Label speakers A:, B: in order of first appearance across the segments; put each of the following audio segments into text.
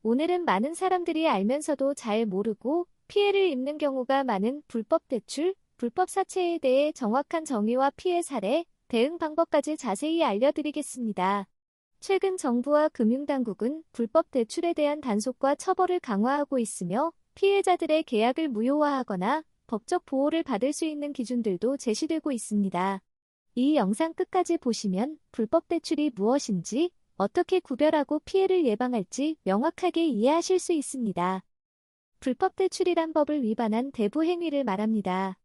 A: 오늘은 많은 사람들이 알면서도 잘 모르고 피해를 입는 경우가 많은 불법 대출, 불법 사채에 대해 정확한 정의와 피해 사례, 대응 방법까지 자세히 알려드리겠습니다. 최근 정부와 금융당국은 불법 대출에 대한 단속과 처벌을 강화하고 있으며 피해자들의 계약을 무효화하거나 법적 보호를 받을 수 있는 기준들도 제시되고 있습니다. 이 영상 끝까지 보시면 불법 대출이 무엇인지, 어떻게 구별하고 피해를 예방할지 명확하게 이해하실 수 있습니다. 불법 대출이란 법을 위반한 대부 행위를 말합니다.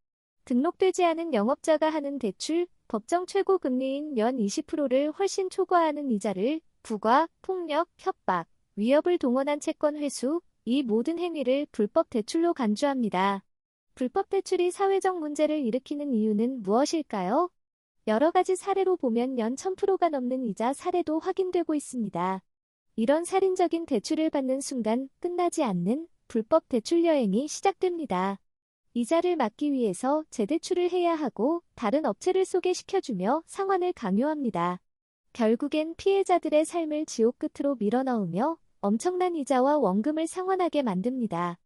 A: 등록되지 않은 영업자가 하는 대출, 법정 최고 금리인 연 20%를 훨씬 초과하는 이자를 부과, 폭력, 협박, 위협을 동원한 채권 회수, 이 모든 행위를 불법 대출로 간주합니다. 불법 대출이 사회적 문제를 일으키는 이유는 무엇일까요? 여러 가지 사례로 보면 연 1000%가 넘는 이자 사례도 확인되고 있습니다. 이런 살인적인 대출을 받는 순간 끝나지 않는 불법 대출 여행이 시작됩니다. 이자를 막기 위해서 재대출을 해야 하고 다른 업체를 소개시켜주며 상환을 강요합니다. 결국엔 피해자들의 삶을 지옥 끝으로 밀어넣으며 엄청난 이자와 원금을 상환하게 만듭니다.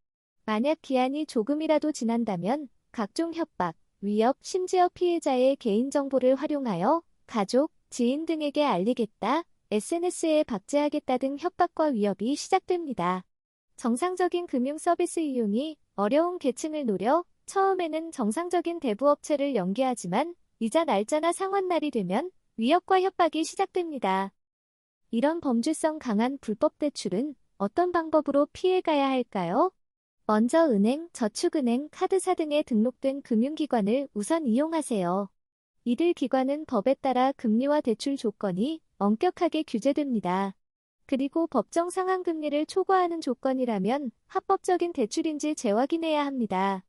A: 만약 기한이 조금이라도 지난다면 각종 협박, 위협, 심지어 피해자의 개인정보를 활용하여 가족, 지인 등에게 알리겠다, SNS에 박제하겠다 등 협박과 위협이 시작됩니다. 정상적인 금융 서비스 이용이 어려운 계층을 노려 처음에는 정상적인 대부업체를 연계하지만 이자 날짜나 상환날이 되면 위협과 협박이 시작됩니다. 이런 범죄성 강한 불법 대출은 어떤 방법으로 피해가야 할까요? 먼저 은행, 저축은행, 카드사 등에 등록된 금융기관을 우선 이용하세요. 이들 기관은 법에 따라 금리와 대출 조건이 엄격하게 규제됩니다. 그리고 법정 상한금리를 초과하는 조건이라면 합법적인 대출인지 재확인해야 합니다.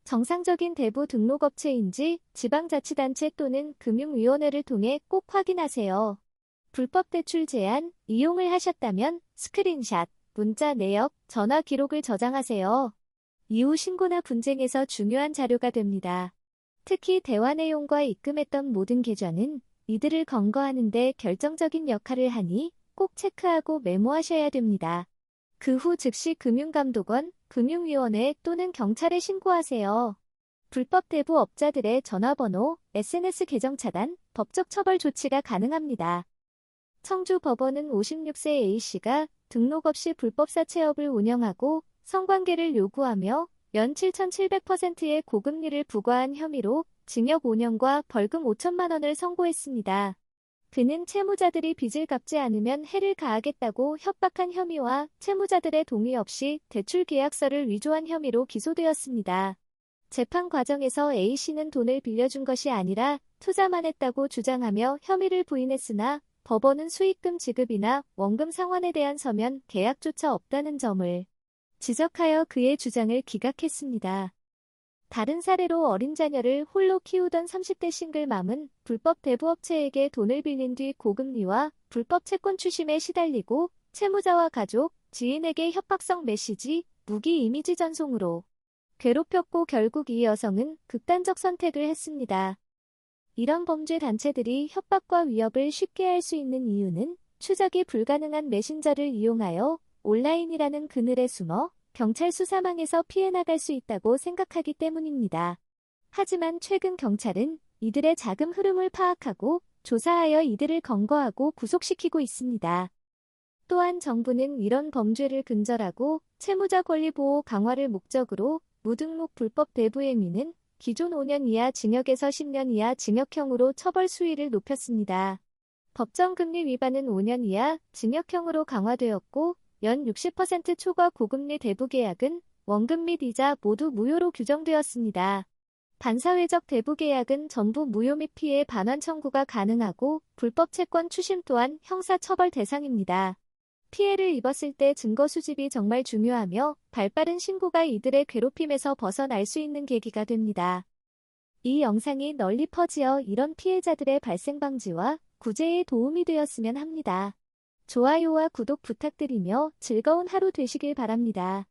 A: 정상적인 대부 등록업체인지 지방자치단체 또는 금융위원회를 통해 꼭 확인하세요. 불법 대출 제한, 이용을 하셨다면 스크린샷, 문자 내역, 전화 기록을 저장하세요. 이후 신고나 분쟁에서 중요한 자료가 됩니다. 특히 대화 내용과 입금했던 모든 계좌는 이들을 검거하는 데 결정적인 역할을 하니 꼭 체크하고 메모하셔야 됩니다. 그 후 즉시 금융감독원, 금융위원회 또는 경찰에 신고하세요. 불법 대부 업자들의 전화번호, SNS 계정 차단, 법적 처벌 조치가 가능합니다. 청주법원은 56세 A씨가 등록 없이 불법 사채업을 운영하고 성관계를 요구하며 연 7,700%의 고금리를 부과한 혐의로 징역 5년과 벌금 5천만 원을 선고했습니다. 그는 채무자들이 빚을 갚지 않으면 해를 가하겠다고 협박한 혐의와 채무자들의 동의 없이 대출 계약서를 위조한 혐의로 기소되었습니다. 재판 과정에서 A씨는 돈을 빌려준 것이 아니라 투자만 했다고 주장하며 혐의를 부인했으나 법원은 수익금 지급이나 원금 상환에 대한 서면 계약조차 없다는 점을 지적하여 그의 주장을 기각했습니다. 다른 사례로 어린 자녀를 홀로 키우던 30대 싱글맘은 불법 대부업체에게 돈을 빌린 뒤 고금리와 불법 채권 추심에 시달리고 채무자와 가족, 지인에게 협박성 메시지, 무기 이미지 전송으로 괴롭혔고 결국 이 여성은 극단적 선택을 했습니다. 이런 범죄 단체들이 협박과 위협을 쉽게 할 수 있는 이유는 추적이 불가능한 메신저를 이용하여 온라인이라는 그늘에 숨어 경찰 수사망에서 피해 나갈 수 있다고 생각하기 때문입니다. 하지만 최근 경찰은 이들의 자금 흐름을 파악하고 조사하여 이들을 검거하고 구속시키고 있습니다. 또한 정부는 이런 범죄를 근절하고 채무자 권리 보호 강화를 목적으로 무등록 불법 대부 행위는 기존 5년 이하 징역에서 10년 이하 징역형으로 처벌 수위를 높였습니다. 법정 금리 위반은 5년 이하 징역형으로 강화되었고 연 60% 초과 고금리 대부 계약은 원금 및 이자 모두 무효로 규정되었습니다. 반사회적 대부 계약은 전부 무효 및 피해 반환 청구가 가능하고 불법 채권 추심 또한 형사 처벌 대상입니다. 피해를 입었을 때 증거 수집이 정말 중요하며 발빠른 신고가 이들의 괴롭힘에서 벗어날 수 있는 계기가 됩니다. 이 영상이 널리 퍼지어 이런 피해자들의 발생 방지와 구제에 도움이 되었으면 합니다. 좋아요와 구독 부탁드리며 즐거운 하루 되시길 바랍니다.